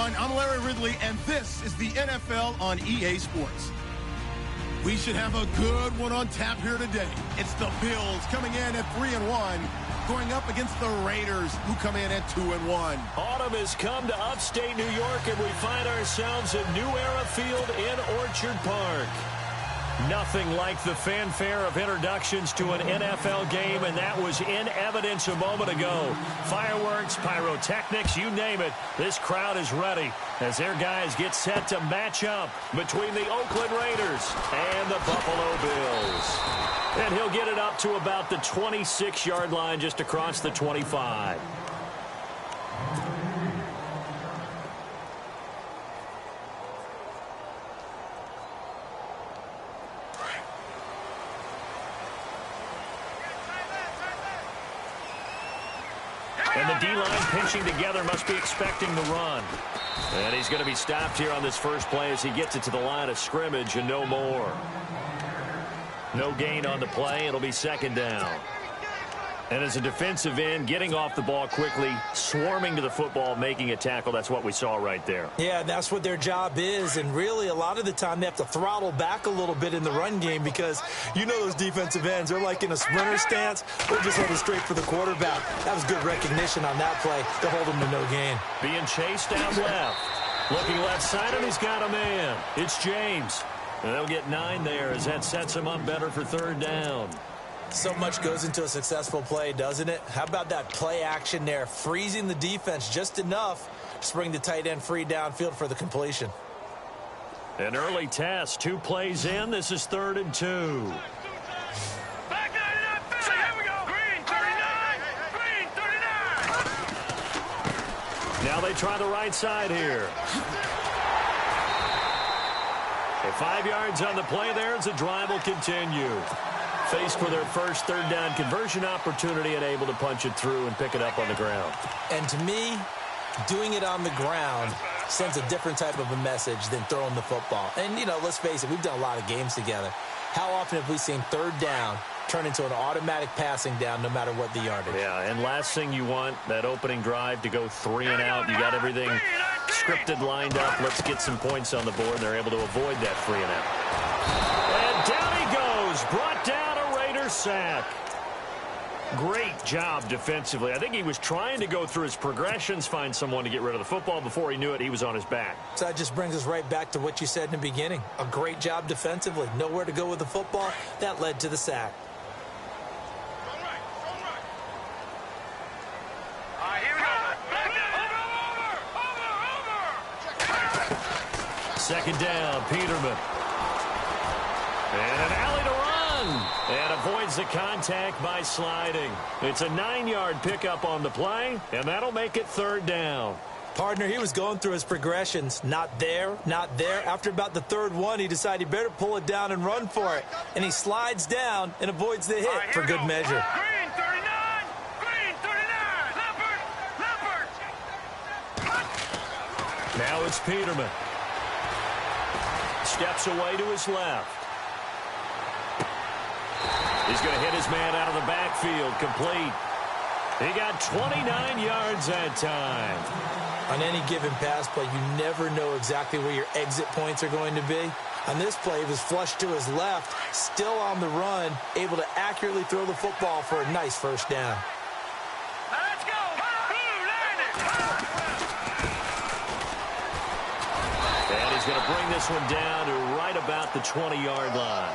everyone. I'm Larry Ridley, and this is the NFL on EA Sports. We should have a good one on tap here today. It's the Bills coming in at 3-1, going up against the Raiders, who come in at 2-1. Autumn has come to upstate New York, and we find ourselves at New Era Field in Orchard Park. Nothing like the fanfare of introductions to an NFL game, and that was in evidence a moment ago. Fireworks, pyrotechnics, you name it. This crowd is ready as their guys get set to match up between the Oakland Raiders and the Buffalo Bills. And he'll get it up to about the 26-yard line just across the 25. And the D-line pinching together, must be expecting the run. And he's going to be stopped here on this first play as he gets it to the line of scrimmage and no more. No gain on the play. It'll be second down. And as a defensive end, getting off the ball quickly, swarming to the football, making a tackle, that's what we saw right there. Yeah, that's what their job is. And really, a lot of the time, they have to throttle back a little bit in the run game because you know those defensive ends, they're like in a sprinter stance. They're just headed straight for the quarterback. That was good recognition on that play to hold him to no gain. Being chased out left. Looking left side, and he's got a man. It's James. And they'll get 9 there as that sets him up better for third down. So much goes into a successful play, doesn't it? How about that play action there, freezing the defense just enough to bring the tight end free downfield for the completion. An early test, 2 plays in. This is 3rd and 2. Back 99, here we go. Green 39, green 39. Now they try the right side here. And 5 yards on the play there as the drive will continue. Faced with their first third down conversion opportunity and able to punch it through and pick it up on the ground. And to me, doing it on the ground sends a different type of a message than throwing the football. And, you know, let's face it, we've done a lot of games together. How often have we seen third down turn into an automatic passing down no matter what the yardage? Yeah, and last thing you want, that opening drive to go 3 and out. You got everything scripted, lined up. Let's get some points on the board. They're able to avoid that 3 and out. And down he goes, brought down. Sack. Great job defensively. I think he was trying to go through his progressions, find someone to get rid of the football. Before he knew it, he was on his back. So that just brings us right back to what you said in the beginning. A great job defensively. Nowhere to go with the football. That led to the sack. Second down, Peterman. And an alley to run. And avoids the contact by sliding. It's a 9-yard pickup on the play, and that'll make it third down. Partner, he was going through his progressions. Not there, not there. After about the third one, he decided he better pull it down and run for it. And he slides down and avoids the hit for good measure. Green 39, green 39. Leopard. Now it's Peterman. Steps away to his left. He's going to hit his man out of the backfield, complete. He got 29 yards that time. On any given pass play, you never know exactly where your exit points are going to be. On this play, he was flushed to his left, still on the run, able to accurately throw the football for a nice first down. Let's go. And he's going to bring this one down to right about the 20-yard line.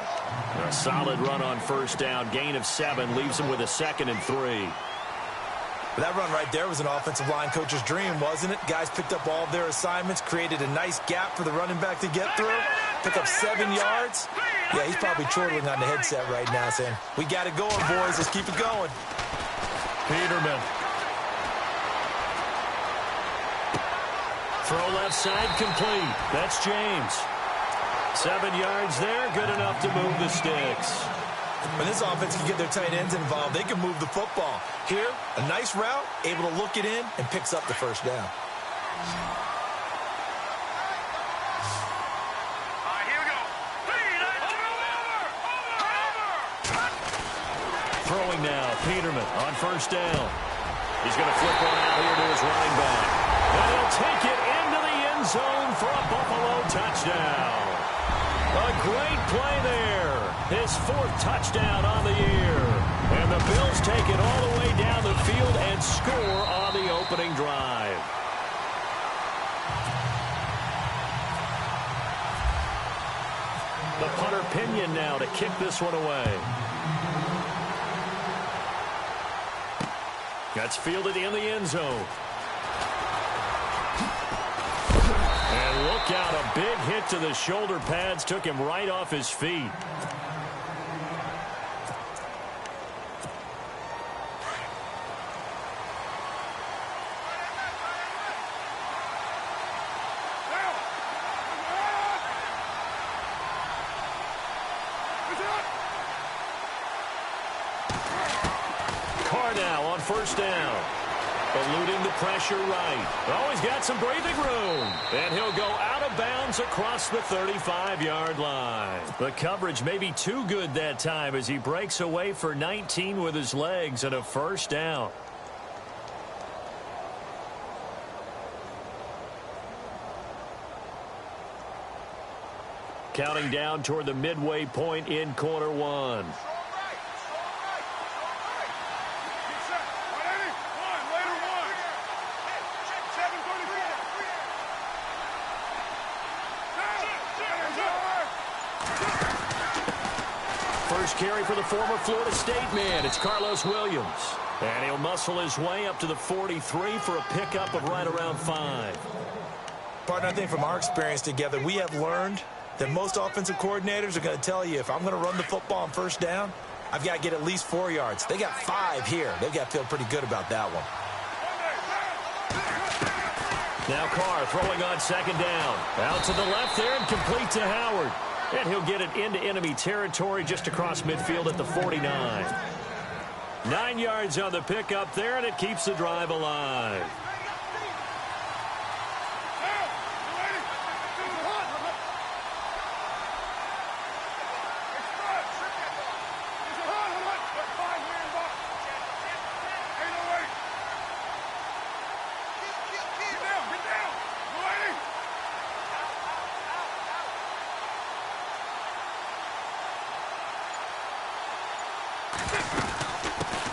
A solid run on first down. Gain of 7 leaves him with a 2nd and 3. That run right there was an offensive line coach's dream, wasn't it? Guys picked up all of their assignments, created a nice gap for the running back to get through, pick up 7 yards. Yeah, he's probably chortling on the headset right now saying, we got it going, boys. Let's keep it going. Peterman. Throw left side complete. That's James. 7 yards there, good enough to move the sticks. When this offense can get their tight ends involved, they can move the football. Here, a nice route, able to look it in, and picks up the first down. Here we go. Throwing now, Peterman on first down. He's going to flip one out here to his running back. And he'll take it into the end zone for a Buffalo touchdown. A great play there. His 4th touchdown on the year. And the Bills take it all the way down the field and score on the opening drive. The punter Pinion now to kick this one away. That's fielded in the end zone. And look out, a big hit to the shoulder pads took him right off his feet. Now on first down. Eluding the pressure right. Oh, he's got some breathing room. And he'll go out of bounds across the 35-yard line. The coverage may be too good that time as he breaks away for 19 with his legs and a first down. Counting down toward the midway point in quarter one. First carry for the former Florida State man. It's Carlos Williams. And he'll muscle his way up to the 43 for a pickup of right around 5. Partner, I think from our experience together, we have learned that most offensive coordinators are going to tell you, if I'm going to run the football on first down, I've got to get at least 4 yards. They got 5 here. They've got to feel pretty good about that one. Now Carr throwing on second down. Out to the left there and complete to Howard. And he'll get it into enemy territory just across midfield at the 49. 9 yards on the pickup there, and it keeps the drive alive.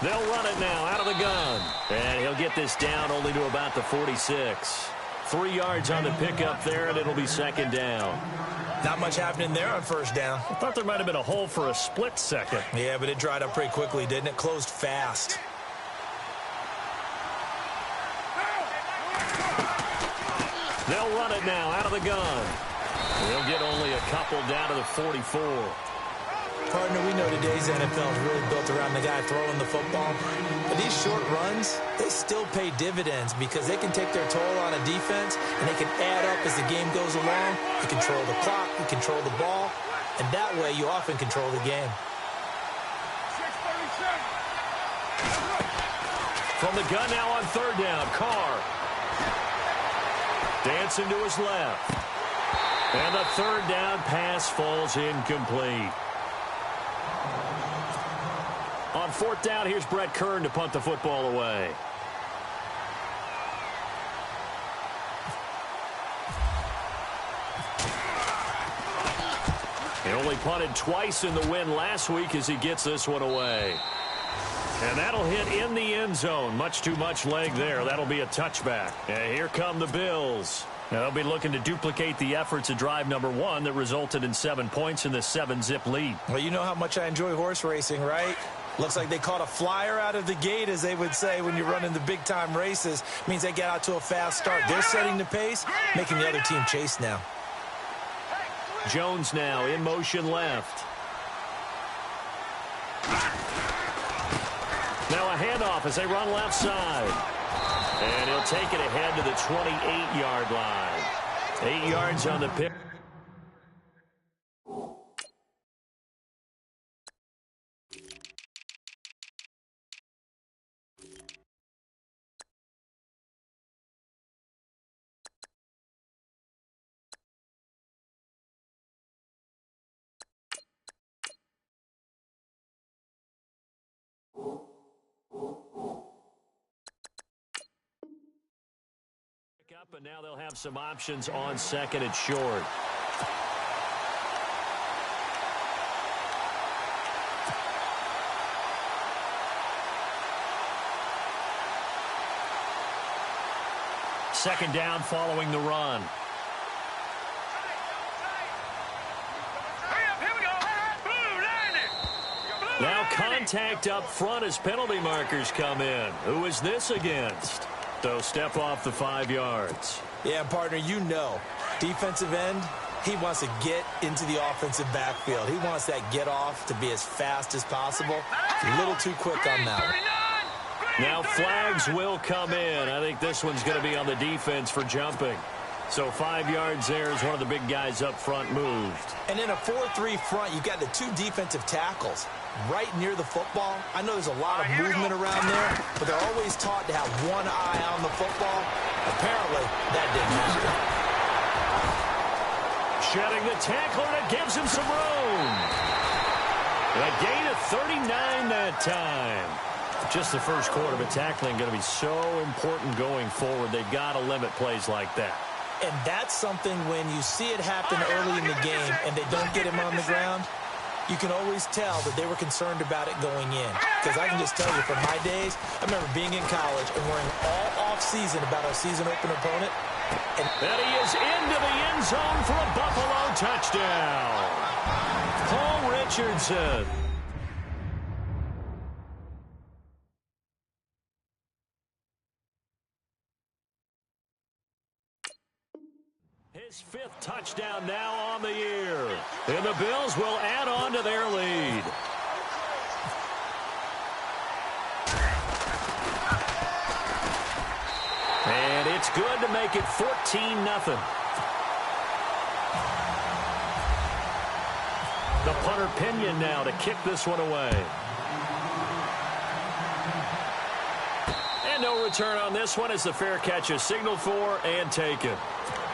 They'll run it now out of the gun. And he'll get this down only to about the 46. 3 yards on the pickup there, and it'll be second down. Not much happening there on first down. I thought there might have been a hole for a split second. Yeah, but it dried up pretty quickly, didn't it? Closed fast. They'll run it now out of the gun. They'll get only a couple down to the 44. Partner, we know today's NFL is really built around the guy throwing the football. But these short runs, they still pay dividends because they can take their toll on a defense, and they can add up as the game goes along. You control the clock, you control the ball, and that way you often control the game. From the gun now on third down, Carr. Dancing to his left. And the third down pass falls incomplete. On fourth down, here's Brett Kern to punt the football away. He only punted twice in the win last week as he gets this one away. And that'll hit in the end zone. Much too much leg there. That'll be a touchback. And here come the Bills. Now they'll be looking to duplicate the efforts of drive number 1 that resulted in 7 points in the 7-zip lead. Well, you know how much I enjoy horse racing, right? Looks like they caught a flyer out of the gate, as they would say when you're running the big-time races. Means they get out to a fast start. They're setting the pace, making the other team chase now. Jones now in motion left. Now a handoff as they run left side. And he'll take it ahead to the 28-yard line. 8 yards on the pick. And now they'll have some options on second and short. Second down following the run. Now contact up front as penalty markers come in. Who is this against? So step off the 5 yards. Yeah, partner, you know, defensive end, he wants to get into the offensive backfield. He wants that get off to be as fast as possible. A little too quick on that one. Now flags will come in. I think this one's going to be on the defense for jumping. So 5 yards there as one of the big guys up front moved. And in a 4-3 front, you've got the 2 defensive tackles right near the football. I know there's a lot of movement around there, but they're always taught to have one eye on the football. Apparently, that didn't happen. Shedding the tackler, and it gives him some room. A gain of 39 that time. Just the first quarter, but tackling going to be so important going forward. They've got to limit plays like that. And that's something when you see it happen early in the game and they don't get him on the ground, you can always tell that they were concerned about it going in. Because I can just tell you from my days, I remember being in college and worrying all off-season about our season opener opponent. And he is into the end zone for a Buffalo touchdown. Paul Richardson. His 5th touchdown now on the year. And the Bills will add on to their lead. And it's good to make it 14-0. The punter Pinion now to kick this one away. And no return on this one as the fair catch is signaled for and taken.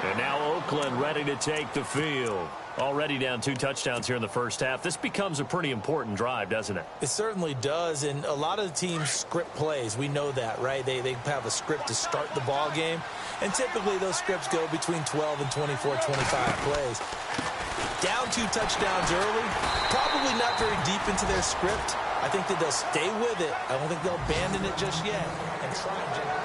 And now Oakland ready to take the field. Already down 2 touchdowns here in the first half. This becomes a pretty important drive, doesn't it? It certainly does, and a lot of the teams script plays. We know that, right? They have a script to start the ball game, and typically those scripts go between 12 and 24, 25 plays. Down 2 touchdowns early, probably not very deep into their script. I think that they'll stay with it. I don't think they'll abandon it just yet and try and generate.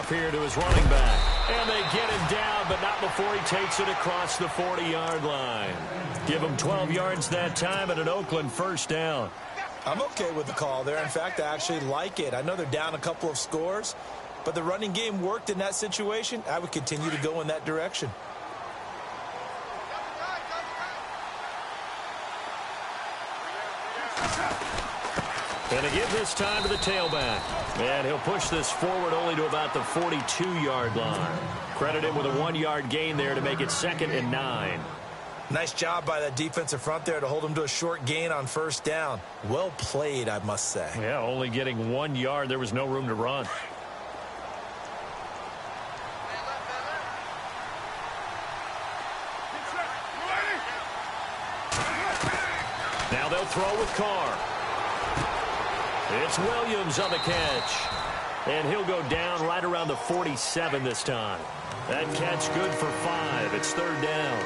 Here to his running back. And they get him down, but not before he takes it across the 40-yard line. Give him 12 yards that time and an Oakland first down. I'm okay with the call there. In fact, I actually like it. I know they're down a couple of scores, but the running game worked in that situation. I would continue to go in that direction. And they give this time to the tailback. And he'll push this forward only to about the 42-yard line. Credit him with a 1-yard gain there to make it 2nd and 9. Nice job by that defensive front there to hold him to a short gain on first down. Well played, I must say. Yeah, only getting 1 yard. There was no room to run. Now they'll throw with Carr. It's Williams on the catch. And he'll go down right around the 47 this time. That catch good for 5. It's 3rd down.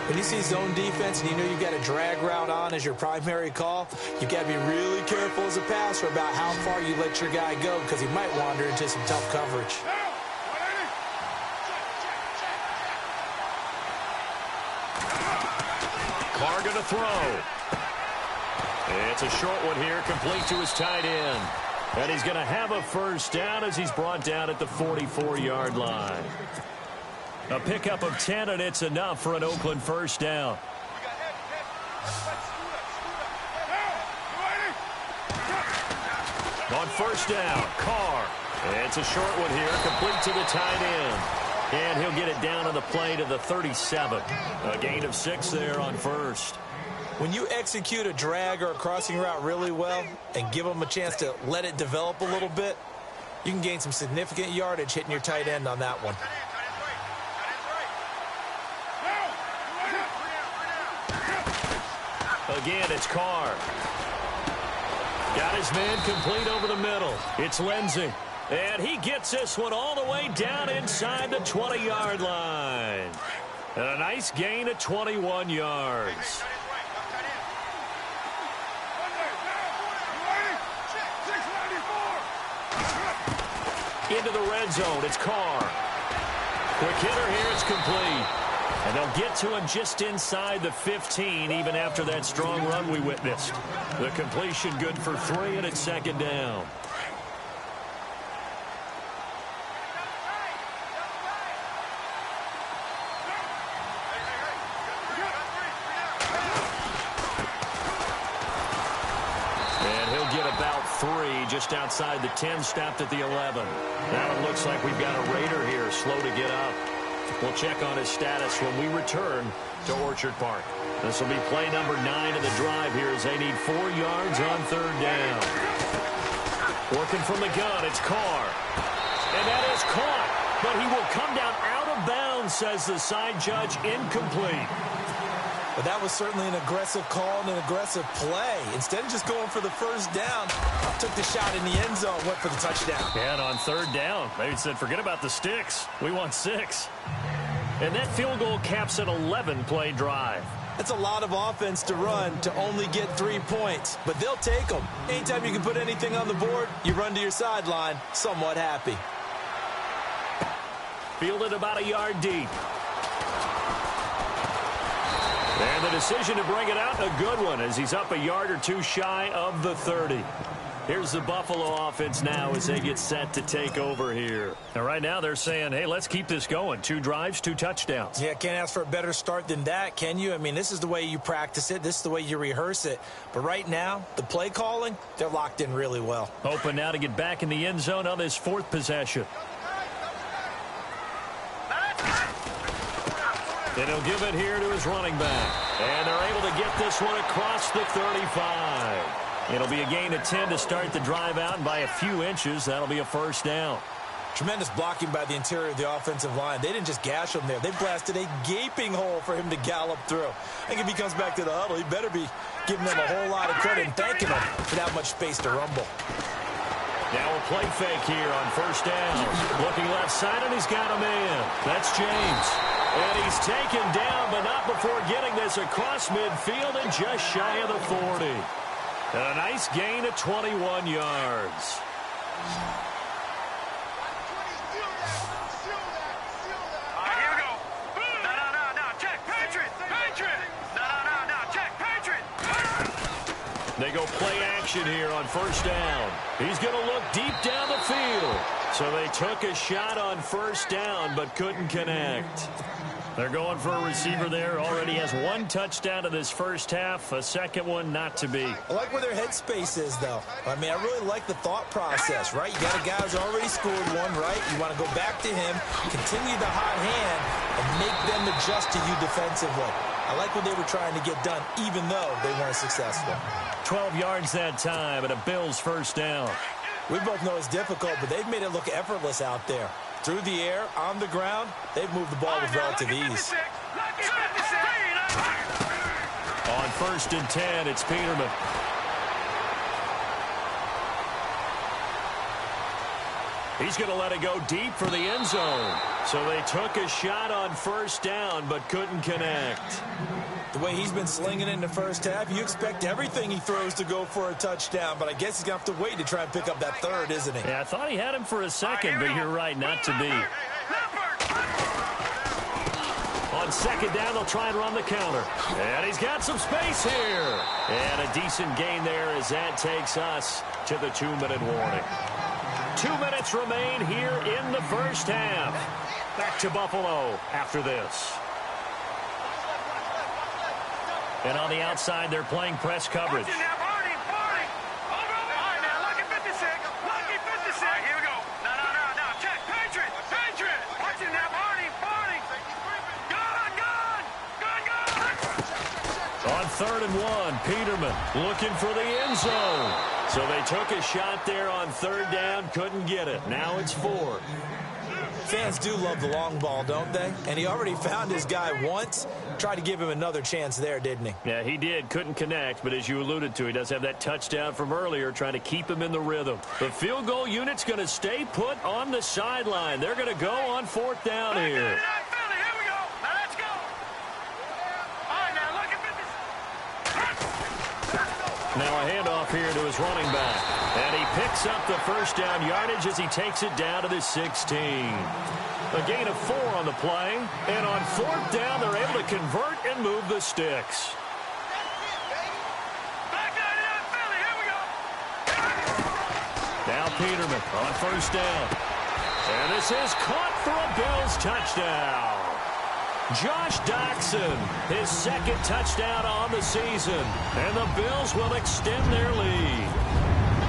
When you see zone defense and you know you've got a drag route on as your primary call, you've got to be really careful as a passer about how far you let your guy go because he might wander into some tough coverage. Carr going to throw. It's a short one here, complete to his tight end. And he's going to have a first down as he's brought down at the 44-yard line. A pickup of 10, and it's enough for an Oakland first down. On first down, Carr. It's a short one here, complete to the tight end. And he'll get it down on the play to the 37. A gain of 6 there on first. When you execute a drag or a crossing route really well and give them a chance to let it develop a little bit, You can gain some significant yardage hitting your tight end on that one. Again, it's Carr. Got his man complete over the middle. It's Lindsey. And he gets this one all the way down inside the 20-yard line. And a nice gain of 21 yards. Into the red zone, it's Carr. Quick hitter here, it's complete. And they'll get to him just inside the 15, even after that strong run we witnessed. The completion good for 3, and it's second down. And he'll get about 3 just outside the 10, stopped at the 11. Now it looks like we've got a Raider here, slow to get up. We'll check on his status when we return to Orchard Park. This will be play number 9 of the drive here as they need 4 yards on third down. Working from the gun, it's Carr. And that is caught, but he will come down out of bounds, says the side judge, incomplete. But that was certainly an aggressive call and an aggressive play. Instead of just going for the first down, took the shot in the end zone, went for the touchdown. And on third down, they said, forget about the sticks. We want 6. And that field goal caps an 11-play drive. That's a lot of offense to run to only get 3 points, but they'll take them. Anytime you can put anything on the board, you run to your sideline, somewhat happy. Fielded about a yard deep. And the decision to bring it out, a good one, as he's up a yard or 2 shy of the 30. Here's the Buffalo offense now as they get set to take over here. And right now they're saying, hey, let's keep this going. 2 drives, 2 touchdowns. Yeah, can't ask for a better start than that, can you? I mean, this is the way you practice it. This is the way you rehearse it. But right now, the play calling, they're locked in really well. Open now to get back in the end zone on this 4th possession. And he'll give it here to his running back. And they're able to get this one across the 35. It'll be a gain of 10 to start the drive out, and by a few inches, that'll be a first down. Tremendous blocking by the interior of the offensive line. They didn't just gash him there. They blasted a gaping hole for him to gallop through. I think if he comes back to the huddle, he better be giving them a whole lot of credit and thanking them for that much space to rumble. Now a play fake here on first down. Looking left side, and he's got a man. That's James. And he's taken down, but not before getting this across midfield and just shy of the 40. And a nice gain of 21 yards. Here we go. No. Check. Patriot. No. Check. Patriot. They go play action here on first down. He's going to look deep down the field. So they took a shot on first down, but couldn't connect. They're going for a receiver there. Already has 1 touchdown in this first half. A second one not to be. I like where their headspace is, though. I mean, I really like the thought process, right? You got a guy who's already scored 1, right? You want to go back to him, continue the hot hand, and make them adjust to you defensively. I like what they were trying to get done, even though they weren't successful. 12 yards that time, and a Bills first down. We both know it's difficult, but they've made it look effortless out there. Through the air, on the ground, they've moved the ball with relative ease. On first and 10, it's Peterman. He's going to let it go deep for the end zone. So they took a shot on first down, but couldn't connect. The way he's been slinging it in the first half, you expect everything he throws to go for a touchdown, but I guess he's going to have to wait to try and pick up that 3rd, isn't he? Yeah, I thought he had him for a second, but you're right, not to be. On second down, they'll try and run the counter. And he's got some space here. And a decent gain there as that takes us to the 2-minute warning. 2 minutes remain here in the first half. Back to Buffalo after this. And on the outside, they're playing press coverage. On 3rd and 1, Peterman looking for the end zone. So they took a shot there on third down, couldn't get it. Now it's 4. Fans do love the long ball, don't they? And he already found his guy once. Tried to give him another chance there, didn't he? Yeah, he did. Couldn't connect, but as you alluded to, he does have that touchdown from earlier, trying to keep him in the rhythm. The field goal unit's going to stay put on the sideline. They're going to go on fourth down here. Now a handoff here to his running back. And he picks up the first down yardage as he takes it down to the 16. A gain of 4 on the play. And on fourth down, they're able to convert and move the sticks. Now Peterman on first down. And this is caught for a Bills touchdown. Josh Doxson, his second touchdown on the season. And the Bills will extend their lead.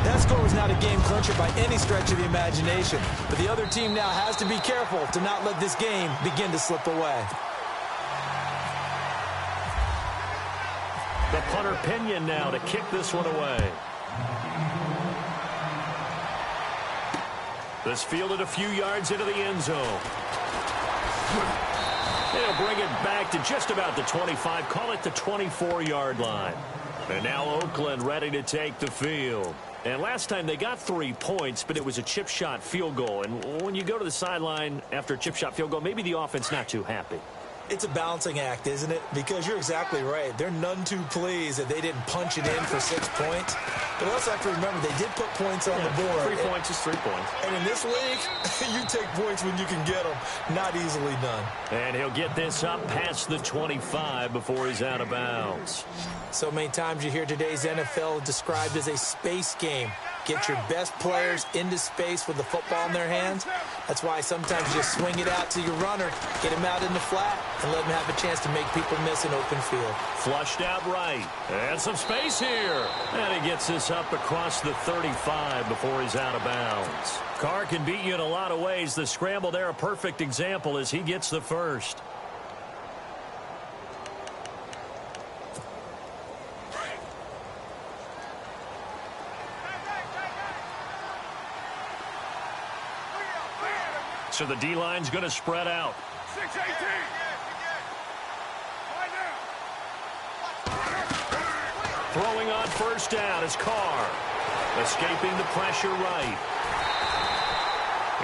That score was not a game clincher by any stretch of the imagination. But the other team now has to be careful to not let this game begin to slip away. The punter Pinion now to kick this one away. This fielded a few yards into the end zone. They'll bring it back to just about the 25. Call it the 24-yard line. And now Oakland ready to take the field. And last time they got 3 points, but it was a chip shot field goal. And when you go to the sideline after a chip shot field goal, maybe the offense not too happy. It's a balancing act, isn't it? Because you're exactly right. They're none too pleased that they didn't punch it in for 6 points. But also have to remember, they did put points on the board. 3 points is 3 points. And in this league, you take points when you can get them. Not easily done. And he'll get this up past the 25 before he's out of bounds. So many times you hear today's NFL described as a space game. Get your best players into space with the football in their hands. That's why sometimes you just swing it out to your runner, get him out in the flat, and let him have a chance to make people miss an open field. Flushed out right. And some space here. And he gets this up across the 35 before he's out of bounds. Carr can beat you in a lot of ways. The scramble there, a perfect example as he gets the first. So the D-line's going to spread out. 6-18. Throwing on first down is Carr. Escaping the pressure right.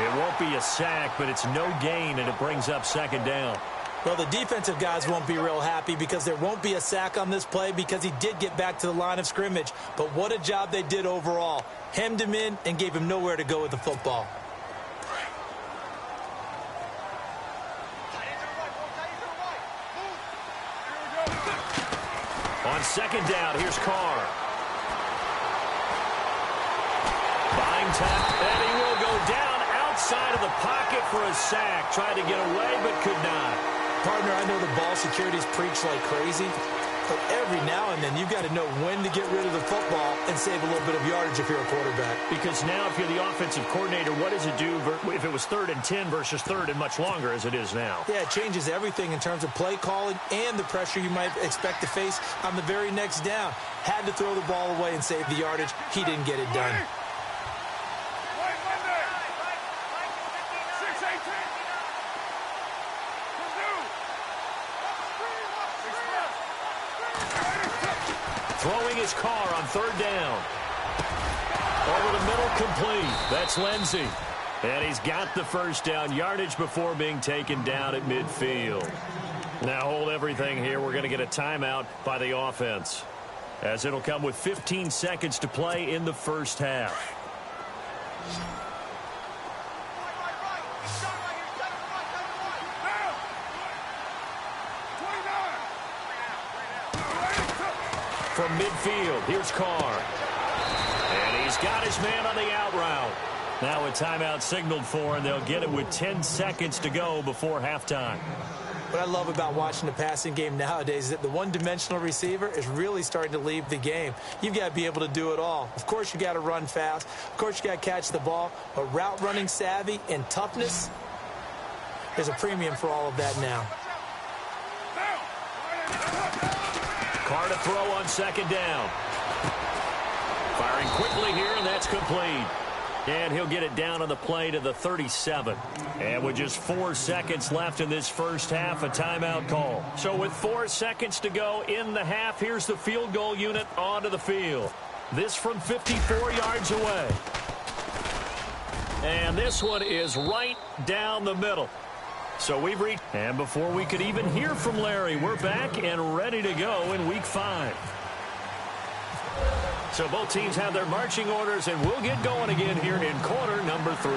It won't be a sack, but it's no gain, and it brings up second down. Well, the defensive guys won't be real happy because there won't be a sack on this play because he did get back to the line of scrimmage. But what a job they did overall. Hemmed him in and gave him nowhere to go with the football. On second down, here's Carr. Buying time, and he will go down outside of the pocket for a sack. Tried to get away, but could not. Partner, I know the ball security's preached like crazy, but every now and then you've got to know when to get rid of the football and save a little bit of yardage if you're a quarterback. Because now if you're the offensive coordinator, what does it do if it was 3rd and 10 versus 3rd and much longer as it is now? Yeah, it changes everything in terms of play calling and the pressure you might expect to face on the very next down. Had to throw the ball away and save the yardage. He didn't get it done. Throwing his Carr on third down. Over the middle, complete. That's Lindsey. And he's got the first down yardage before being taken down at midfield. Now hold everything here. We're going to get a timeout by the offense, as it'll come with 15 seconds to play in the first half. From midfield, here's Carr. And he's got his man on the out route. Now a timeout signaled for, and they'll get it with 10 seconds to go before halftime. What I love about watching the passing game nowadays is that the one-dimensional receiver is really starting to leave the game. You've got to be able to do it all. Of course, you got to run fast. Of course, you got to catch the ball. But route running savvy and toughness, there's a premium for all of that now. Carr to throw on second down. Firing Firing quickly here, and that's complete. And he'll get it down on the play to the 37. And with just 4 seconds left in this first half, a timeout call. So with 4 seconds to go in the half, here's the field goal unit onto the field. This from 54 yards away. And this one is right down the middle. So we've reached, and before we could even hear from Larry, we're back and ready to go in Week 5. So both teams have their marching orders, and we'll get going again here in quarter number 3.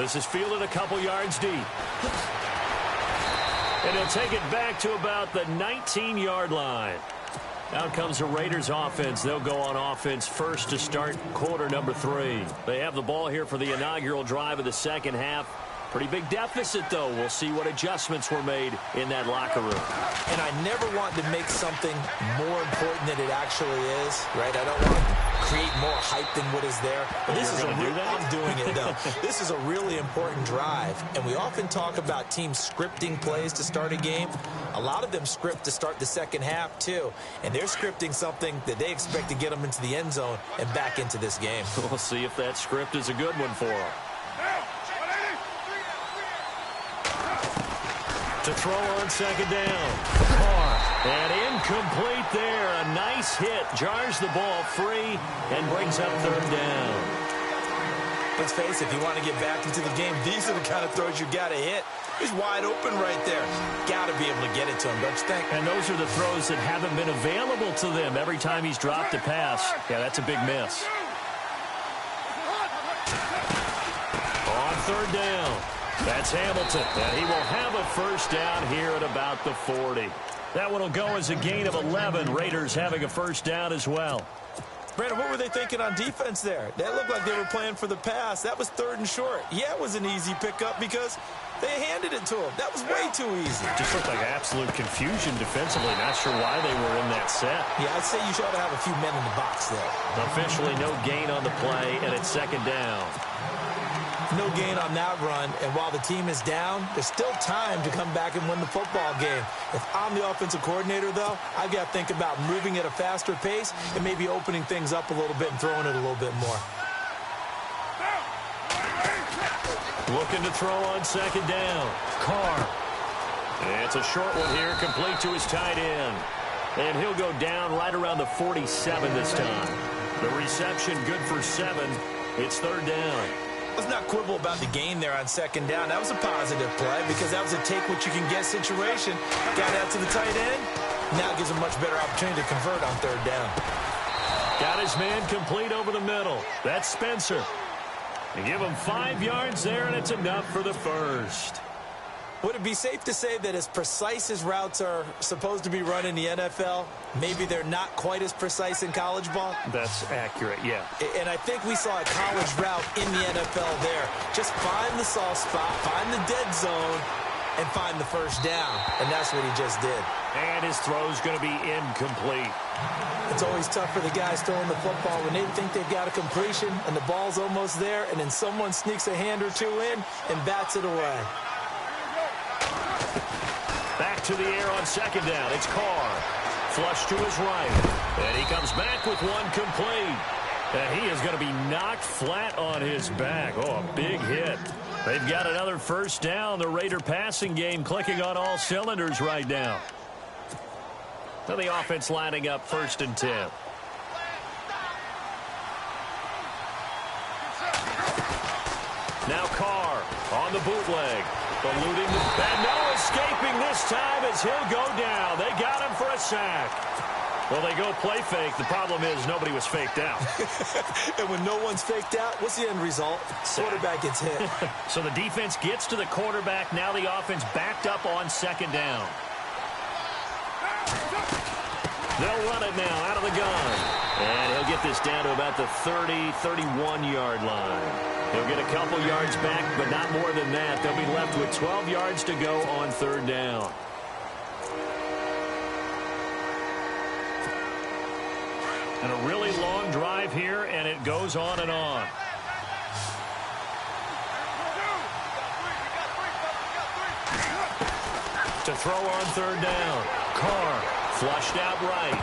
This is fielded a couple yards deep. And he'll take it back to about the 19-yard line. Out comes the Raiders offense. They'll go on offense first to start quarter number 3. They have the ball here for the inaugural drive of the second half. Pretty big deficit, though. We'll see what adjustments were made in that locker room. And I never want to make something more important than it actually is, right? I don't want to create more hype than what is there. But this is I'm doing it, though. This is a really important drive. And we often talk about teams scripting plays to start a game. A lot of them script to start the second half, too. And they're scripting something that they expect to get them into the end zone and back into this game. We'll see if that script is a good one for them. To throw on second down. Carr. And incomplete there. A nice hit. Jars the ball free and brings up third down. Let's face it, if you want to get back into the game, these are the kind of throws you got to hit. He's wide open right there. Got to be able to get it to him, don't you think? And those are the throws that haven't been available to them every time he's dropped a pass. Yeah, that's a big miss. On third down. That's Hamilton, and he will have a first down here at about the 40. That one will go as a gain of 11. Raiders having a first down as well. Brandon, what were they thinking on defense there? That looked like they were playing for the pass. That was third and short. Yeah, it was an easy pickup because they handed it to him. That was way too easy. Just looked like absolute confusion defensively. Not sure why they were in that set. Yeah, I'd say you should have a few men in the box there. Officially no gain on the play, and it's second down. No gain on that run, and while the team is down, there's still time to come back and win the football game. If I'm the offensive coordinator, though, I've got to think about moving at a faster pace and maybe opening things up a little bit and throwing it a little bit more. Looking to throw on second down. Carr. It's a short one here, complete to his tight end. And he'll go down right around the 47 this time. The reception good for 7. It's third down. Let's not quibble about the gain there on second down. That was a positive play because that was a take-what-you-can-get situation. Got out to the tight end. Now it gives him a much better opportunity to convert on third down. Got his man complete over the middle. That's Spencer. They give him 5 yards there, and it's enough for the first. Would it be safe to say that as precise as routes are supposed to be run in the NFL, maybe they're not quite as precise in college ball? That's accurate, yeah. And I think we saw a college route in the NFL there. Just find the soft spot, find the dead zone, and find the first down. And that's what he just did. And his throw's going to be incomplete. It's always tough for the guys throwing the football when they think they've got a completion and the ball's almost there, and then someone sneaks a hand or two in and bats it away. Back to the air on second down. It's Carr. Flush to his right. And he comes back with one complete. And he is going to be knocked flat on his back. Oh, a big hit. They've got another first down. The Raider passing game clicking on all cylinders right now. So the offense lining up first and 10. Now Carr on the bootleg. Eluding and no escaping this time as he'll go down. They got him for a sack. Well, they go play fake. The problem is nobody was faked out. And when no one's faked out, what's the end result? Quarterback gets hit. So the defense gets to the quarterback. Now the offense backed up on second down. They'll run it now out of the gun. And he'll get this down to about the 30, 31-yard line. He'll get a couple yards back, but not more than that. They'll be left with 12 yards to go on third down. And a really long drive here, and it goes on and on. To throw on third down. Carr flushed out right.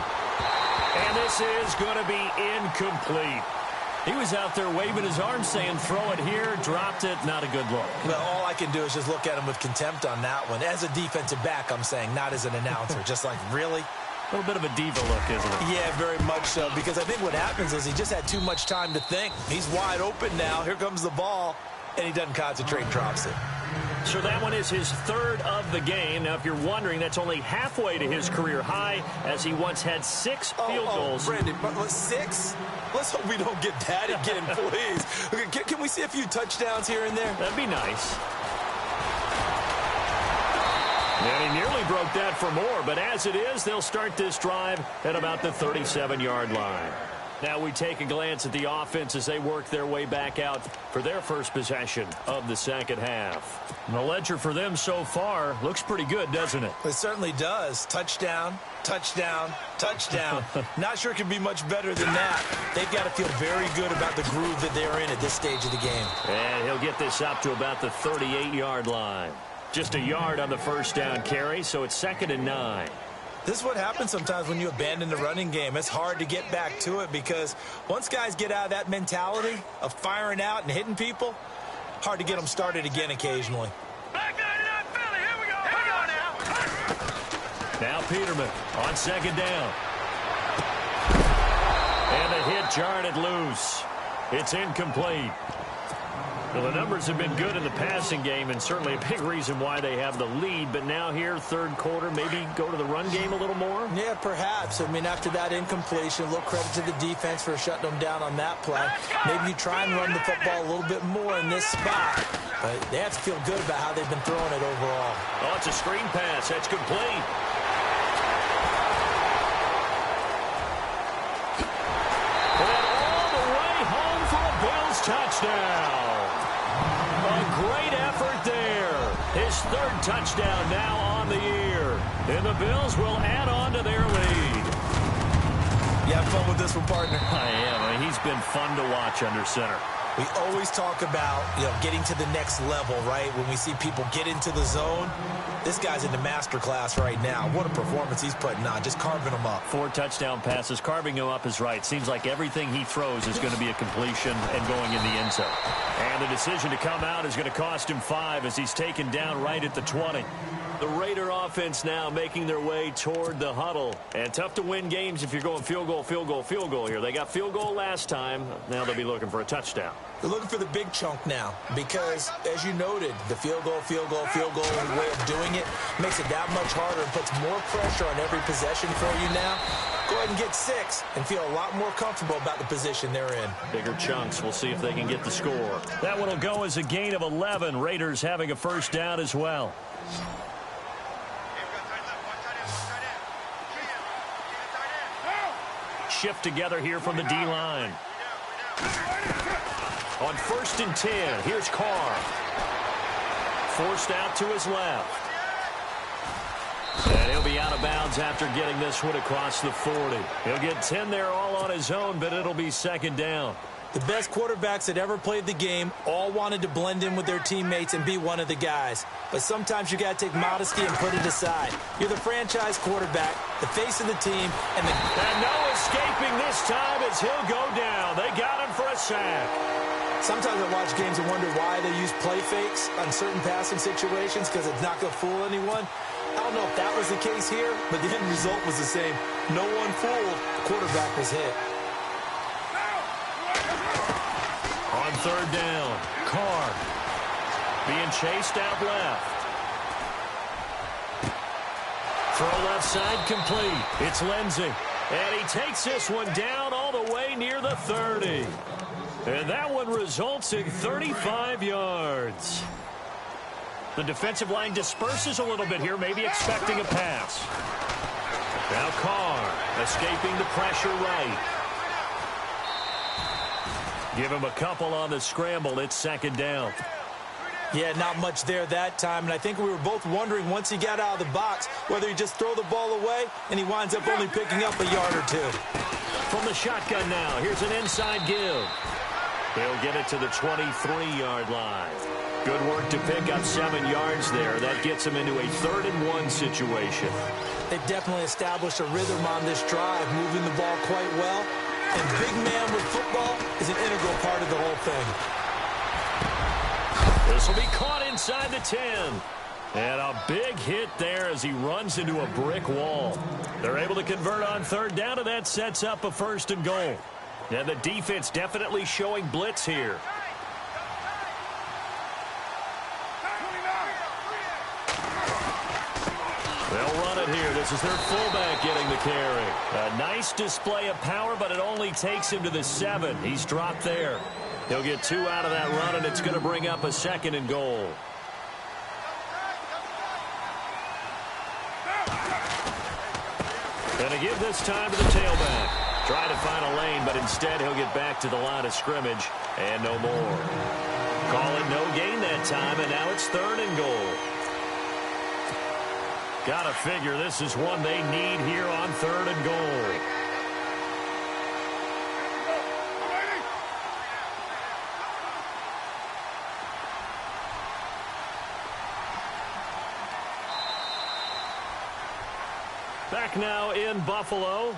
And this is going to be incomplete. He was out there waving his arms saying, throw it here, dropped it, not a good look. Well, all I can do is just look at him with contempt on that one. As a defensive back, I'm saying, not as an announcer. Just like, really? A little bit of a diva look, isn't it? Yeah, very much so, because I think what happens is he just had too much time to think. He's wide open now. Here comes the ball, and he doesn't concentrate, drops it. So that one is his third of the game. Now, if you're wondering, that's only halfway to his career high, as he once had 6 field goals. Brandon, but 6? Let's hope we don't get that again, please. Okay, can we see a few touchdowns here and there? That'd be nice. And he nearly broke that for more, but as it is, they'll start this drive at about the 37-yard line. Now we take a glance at the offense as they work their way back out for their first possession of the second half. And the ledger for them so far looks pretty good, doesn't it? It certainly does. Touchdown, touchdown, touchdown. Not sure it can be much better than that. They've got to feel very good about the groove that they're in at this stage of the game. And he'll get this up to about the 38-yard line. Just a yard on the first down carry, so it's 2nd and 9. This is what happens sometimes when you abandon the running game. It's hard to get back to it because once guys get out of that mentality of firing out and hitting people, hard to get them started again occasionally. Back 99 Philly, here we go. Here we go now. Now Peterman on 2nd down. And the hit jarred it loose. It's incomplete. Well, the numbers have been good in the passing game, and certainly a big reason why they have the lead. But now here, third quarter, maybe go to the run game a little more? Yeah, perhaps. I mean, after that incompletion, a little credit to the defense for shutting them down on that play. Maybe you try and run the football a little bit more in this spot. But they have to feel good about how they've been throwing it overall. Oh, it's a screen pass. That's complete. And all the way home for a Bills touchdown. A great effort there. His third touchdown now on the year. And the Bills will add on to their lead. You have fun with this one, partner? I am. I mean, he's been fun to watch under center. We always talk about, getting to the next level, right? When we see people get into the zone, this guy's in the master class right now. What a performance he's putting on, just carving them up. 4 touchdown passes. Carving him up is right. Seems like everything he throws is going to be a completion and going in the end zone. And the decision to come out is going to cost him 5 as he's taken down right at the 20. The Raider offense now making their way toward the huddle. And tough to win games if you're going field goal, field goal, field goal here. They got field goal last time. Now they'll be looking for a touchdown. They're looking for the big chunk now because, as you noted, the field goal way of doing it makes it that much harder and puts more pressure on every possession for you now. Go ahead and get 6 and feel a lot more comfortable about the position they're in. Bigger chunks. We'll see if they can get the score. That one will go as a gain of 11. Raiders having a first down as well. Shift together here from the D-line. On 1st and 10, here's Carr. Forced out to his left. And he'll be out of bounds after getting this one across the 40. He'll get 10 there all on his own, but it'll be 2nd down. The best quarterbacks that ever played the game all wanted to blend in with their teammates and be one of the guys. But sometimes you got to take modesty and put it aside. You're the franchise quarterback, the face of the team, and no escaping this time as he'll go down. They got him for a sack. Sometimes I watch games and wonder why they use play fakes on certain passing situations because it's not going to fool anyone. I don't know if that was the case here, but the end result was the same. No one fooled. The quarterback was hit. On 3rd down, Carr being chased out left. Throw left side complete. It's Lindsey. And he takes this one down all the way near the 30. And that one results in 35 yards. The defensive line disperses a little bit here, maybe expecting a pass. Now Carr escaping the pressure right. Give him a couple on the scramble. It's 2nd down. Yeah, not much there that time. And I think we were both wondering once he got out of the box whether he just throw the ball away and he winds up only picking up a yard or 2. From the shotgun now, here's an inside give. They'll get it to the 23-yard line. Good work to pick up 7 yards there. That gets them into a 3rd-and-1 situation. They've definitely established a rhythm on this drive, moving the ball quite well. And big man with football is an integral part of the whole thing. This will be caught inside the 10. And a big hit there as he runs into a brick wall. They're able to convert on 3rd down, and that sets up a 1st and goal. And the defense definitely showing blitz here. They'll run it here. This is their fullback getting the carry. A nice display of power, but it only takes him to the 7. He's dropped there. He'll get 2 out of that run, and it's going to bring up a 2nd and goal. Going to give this time to the tailback. Try to find a lane, but instead he'll get back to the line of scrimmage and no more. Call it no gain that time, and now it's 3rd and goal. Got to figure this is one they need here on 3rd and goal. Back now in Buffalo.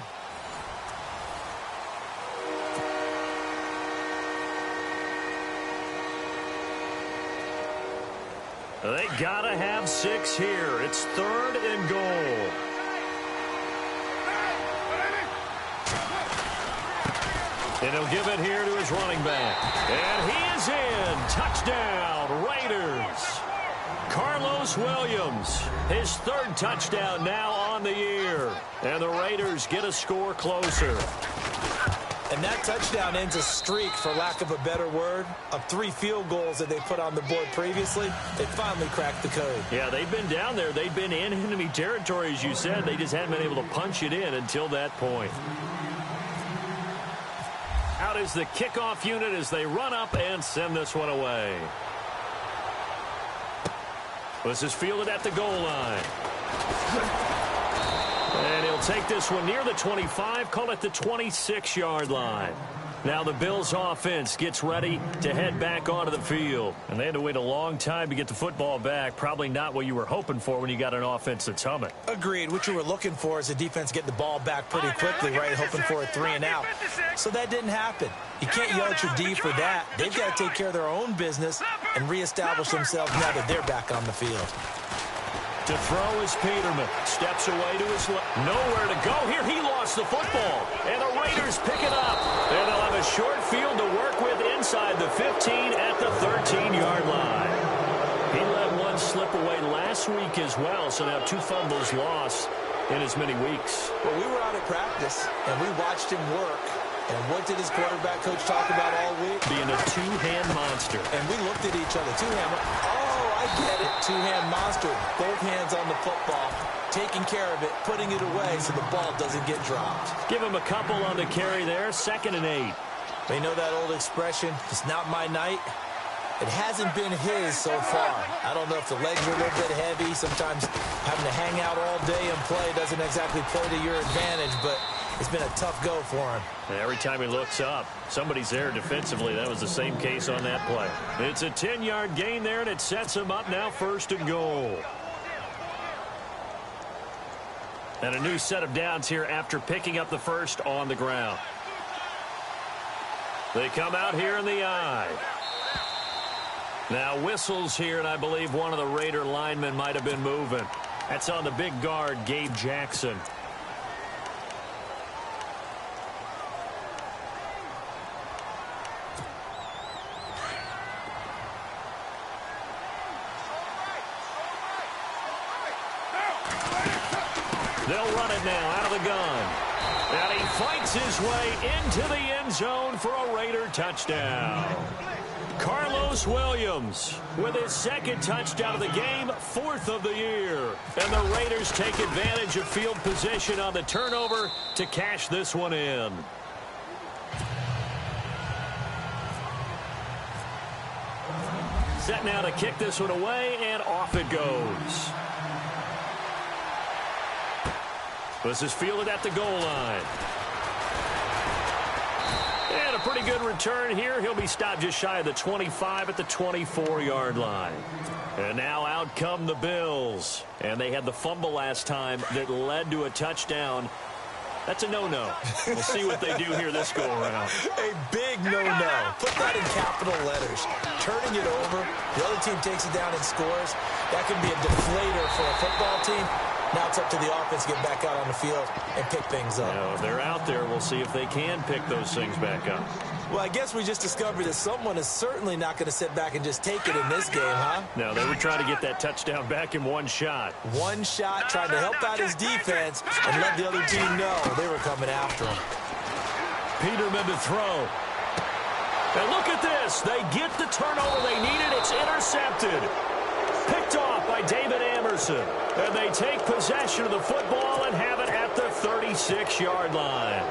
They gotta have 6 here. It's 3rd and goal. And he'll give it here to his running back. And he is in. Touchdown, Raiders. Carlos Williams, his 3rd touchdown now on the year. And the Raiders get a score closer. And that touchdown ends a streak, for lack of a better word, of 3 field goals that they put on the board previously. They finally cracked the code. Yeah, they've been down there. They've been in enemy territory, as you said. They just hadn't been able to punch it in until that point. Out is the kickoff unit as they run up and send this one away. This is fielded at the goal line. And he'll take this one near the 25, call it the 26-yard line. Now the Bills offense gets ready to head back onto the field. And they had to wait a long time to get the football back. Probably not what you were hoping for when you got an offense that's humming. Agreed. What you were looking for is the defense getting the ball back pretty quickly, right? Hoping for a 3 and out. So that didn't happen. You can't yell at your D for that. They've got to take care of their own business and reestablish themselves now that they're back on the field. To throw is Peterman. Steps away to his left. Nowhere to go here. He lost the football. And the Raiders pick it up. And they'll have a short field to work with inside the 15 at the 13-yard line. He let one slip away last week as well, so now 2 fumbles lost in as many weeks. Well, we were out at practice, and we watched him work. And what did his quarterback coach talk about all week? Being a 2-hand monster. And we looked at each other. 2-hand. Oh, I get it. 2-hand monster. Both hands on the football. Taking care of it. Putting it away so the ball doesn't get dropped. Give him a couple on the carry there. 2nd and 8. They know that old expression, it's not my night. It hasn't been his so far. I don't know if the legs are a little bit heavy. Sometimes having to hang out all day and play doesn't exactly play to your advantage, but it's been a tough go for him. And every time he looks up, somebody's there defensively. That was the same case on that play. It's a 10-yard gain there, and it sets him up now 1st and goal. And a new set of downs here after picking up the 1st on the ground. They come out here in the I. Now whistles here, and I believe one of the Raider linemen might have been moving. That's on the big guard, Gabe Jackson. They'll run it now out of the gun. And he fights his way into the end zone for a Raider touchdown. Carlos Williams with his 2nd touchdown of the game, 4th of the year. And the Raiders take advantage of field position on the turnover to cash this one in. Set now to kick this one away, and off it goes. This is fielded at the goal line. And a pretty good return here. He'll be stopped just shy of the 25 at the 24-yard line. And now out come the Bills. And they had the fumble last time that led to a touchdown. That's a no-no. We'll see what they do here this go-around. A big no-no. Put that in capital letters. Turning it over, the other team takes it down and scores. That can be a deflator for a football team. Now it's up to the offense to get back out on the field and pick things up. If they're out there, we'll see if they can pick those things back up. Well, I guess we just discovered that someone is certainly not going to sit back and just take it in this game, huh? No, they were trying to get that touchdown back in one shot. One shot, trying to help out his defense and let the other team know they were coming after him. Peterman to throw. And look at this. They get the turnover they needed. It's intercepted. Picked off by David Amerson. And they take possession of the football and have it at the 36-yard line.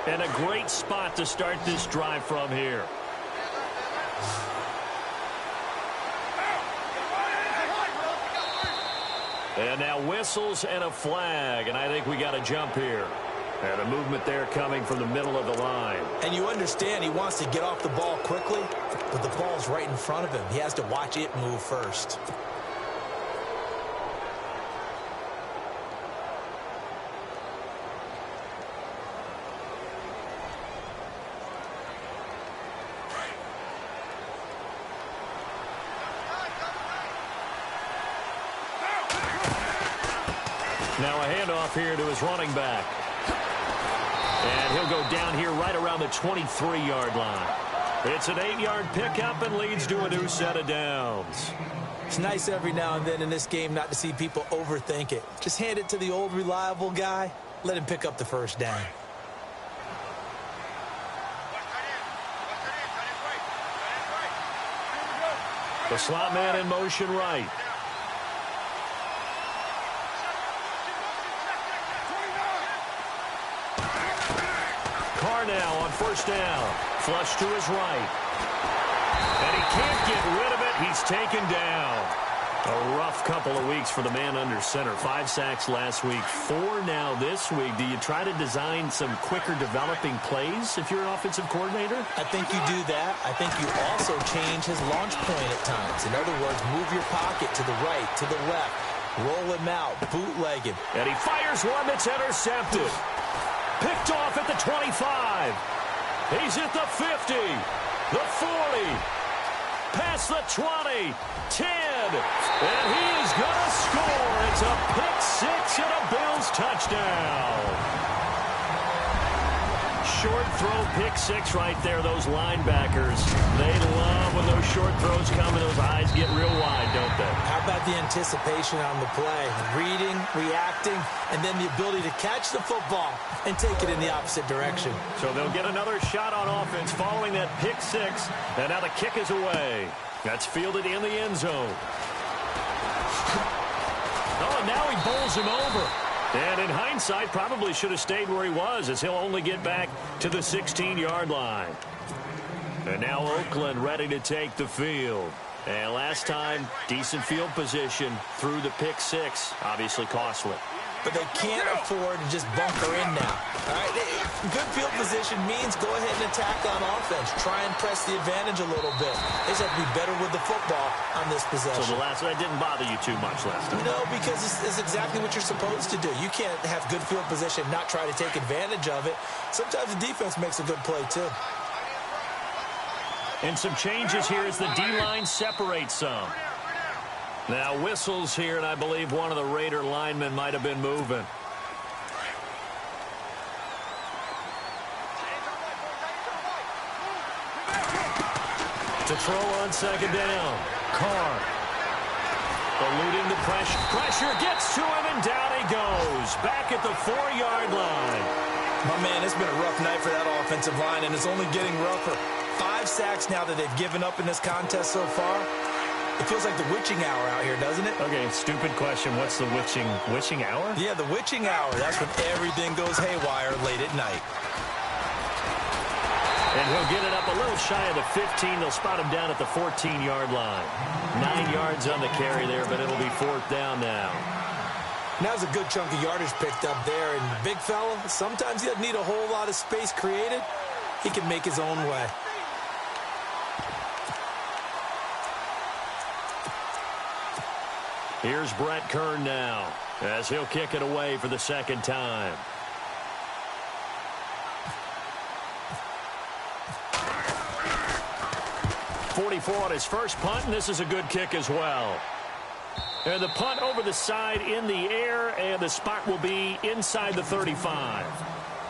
And a great spot to start this drive from here. And now whistles and a flag, and I think we got a jump here. And a movement there coming from the middle of the line. And you understand he wants to get off the ball quickly, but the ball's right in front of him. He has to watch it move first. Now a handoff here to his running back. And he'll go down here right around the 23-yard line. It's an 8-yard pickup and leads to a new set of downs. It's nice every now and then in this game not to see people overthink it. Just hand it to the old reliable guy. Let him pick up the first down. The slot man in motion right. Carr now on first down. Flush to his right. And he can't get rid of it. He's taken down. A rough couple of weeks for the man under center. 5 sacks last week, 4 now this week. Do you try to design some quicker developing plays if you're an offensive coordinator? I think you do that. I think you also change his launch point at times. In other words, move your pocket to the right, to the left. Roll him out, bootleg him. And he fires one that's intercepted. Picked off at the 25. He's at the 50, the 40, past the 20, 10, and he is going to score. It's a pick six and a Bills touchdown. Short throw pick six right there. Those linebackers, they love when those short throws come and those eyes get real wide, don't they? How about the anticipation on the play? Reading, reacting, and then the ability to catch the football and take it in the opposite direction. So they'll get another shot on offense following that pick six, and now the kick is away. That's fielded in the end zone. Oh, and now he bowls him over. And in hindsight, probably should have stayed where he was, as he'll only get back to the 16-yard line. And now Oakland ready to take the field. And last time, decent field position through the pick six. Obviously costly. But they can't afford to just bunker in now. All right, good field position means go ahead and attack on offense. Try and press the advantage a little bit. They just have to be better with the football on this possession. So that didn't bother you too much last time? No, because it's exactly what you're supposed to do. You can't have good field position and not try to take advantage of it. Sometimes the defense makes a good play, too. And some changes here as the D-line separates some. Now whistles here, and I believe one of the Raider linemen might have been moving. To throw on second down. Carr. Eluding the pressure. Pressure gets to him, and down he goes. Back at the 4-yard line. My man, it's been a rough night for that offensive line, and it's only getting rougher. 5 sacks now that they've given up in this contest so far. It feels like the witching hour out here, doesn't it? Okay, stupid question. What's the witching hour? Yeah, the witching hour. That's when everything goes haywire late at night. And he'll get it up a little shy of the 15. They'll spot him down at the 14-yard line. 9 yards on the carry there, but it'll be 4th down now. Now's a good chunk of yardage picked up there, and the big fella, sometimes he doesn't need a whole lot of space created. He can make his own way. Here's Brett Kern now, as he'll kick it away for the second time. .44 on his first punt, and this is a good kick as well. And the punt over the side in the air, and the spot will be inside the 35.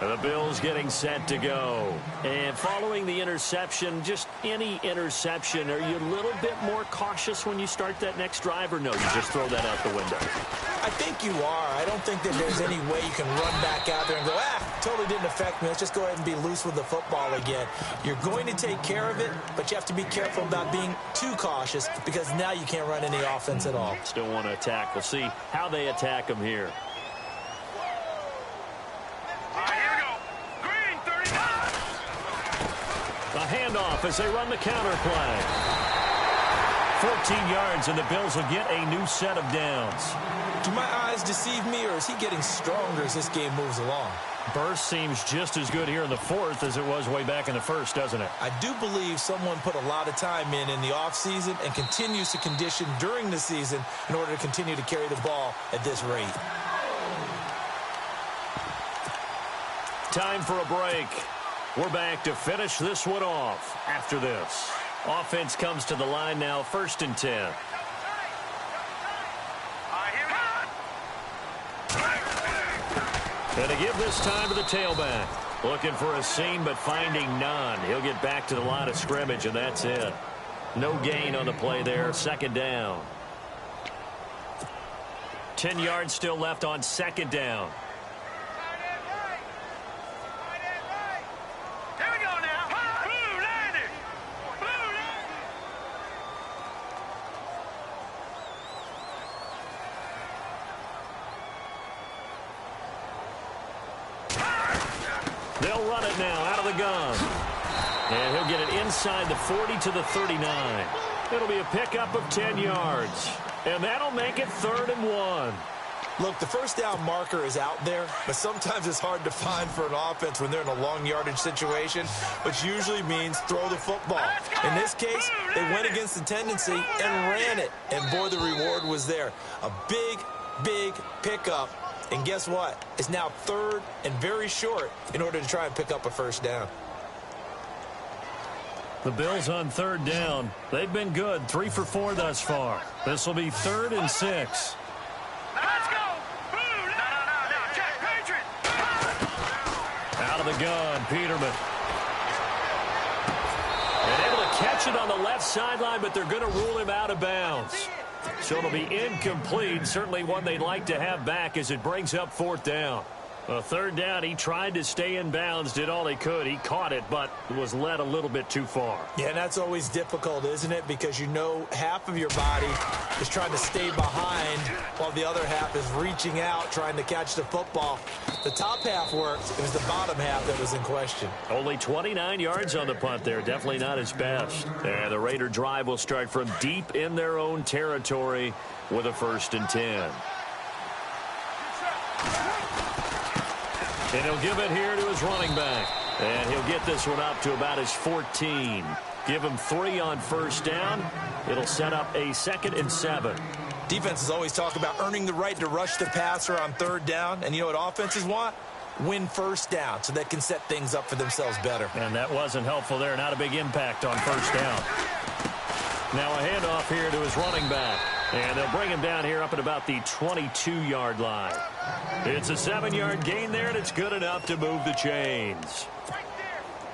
The Bills getting set to go. And following the interception, just any interception, are you a little bit more cautious when you start that next drive, or no, you just throw that out the window? I think you are. I don't think that there's any way you can run back out there and go, totally didn't affect me. Let's just go ahead and be loose with the football again. You're going to take care of it, but you have to be careful about being too cautious because now you can't run any offense at all. Still want to attack. We'll see how they attack them here. A handoff as they run the counter play. 14 yards, and the Bills will get a new set of downs. Do my eyes deceive me, or is he getting stronger as this game moves along? Burst seems just as good here in the fourth as it was way back in the first, doesn't it? I do believe someone put a lot of time in the offseason and continues to condition during the season in order to continue to carry the ball at this rate. Time for a break. We're back to finish this one off after this. Offense comes to the line now, 1st and 10. And to give this time to the tailback. Looking for a seam, but finding none. He'll get back to the line of scrimmage, and that's it. No gain on the play there, 2nd down. 10 yards still left on 2nd down. They'll run it now out of the gun. And he'll get it inside the 40 to the 39. It'll be a pickup of 10 yards. And that'll make it 3rd and 1. Look, the first down marker is out there, but sometimes it's hard to find for an offense when they're in a long yardage situation, which usually means throw the football. In this case, they went against the tendency and ran it. And boy, the reward was there. A big, big pickup. And guess what? It's now 3rd and very short in order to try and pick up a 1st down. The Bills on 3rd down. They've been good, 3 for 4 thus far. This will be 3rd and 6. Let's go! No, check, Patriot! Out of the gun, Peterman. And able to catch it on the left sideline, but they're going to rule him out of bounds. So it'll be incomplete, certainly one they'd like to have back as it brings up 4th down. A 3rd down, he tried to stay in bounds, did all he could. He caught it, but was led a little bit too far. Yeah, and that's always difficult, isn't it? Because you know half of your body is trying to stay behind while the other half is reaching out, trying to catch the football. The top half worked. It was the bottom half that was in question. Only 29 yards on the punt there. Definitely not his best. And the Raider drive will start from deep in their own territory with a 1st and 10. And he'll give it here to his running back. And he'll get this one up to about his 14. Give him 3 on 1st down. It'll set up a 2nd and 7. Defenses always talk about earning the right to rush the passer on 3rd down. And you know what offenses want? Win 1st down so they can set things up for themselves better. And that wasn't helpful there. Not a big impact on 1st down. Now a handoff here to his running back. And they'll bring him down here up at about the 22-yard line. It's a 7-yard gain there, and it's good enough to move the chains.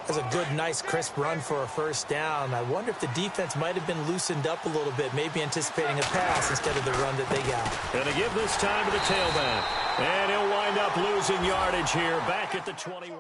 That's a good, nice, crisp run for a 1st down. I wonder if the defense might have been loosened up a little bit, maybe anticipating a pass instead of the run that they got. Going to give this time to the tailback. And he'll wind up losing yardage here back at the 21.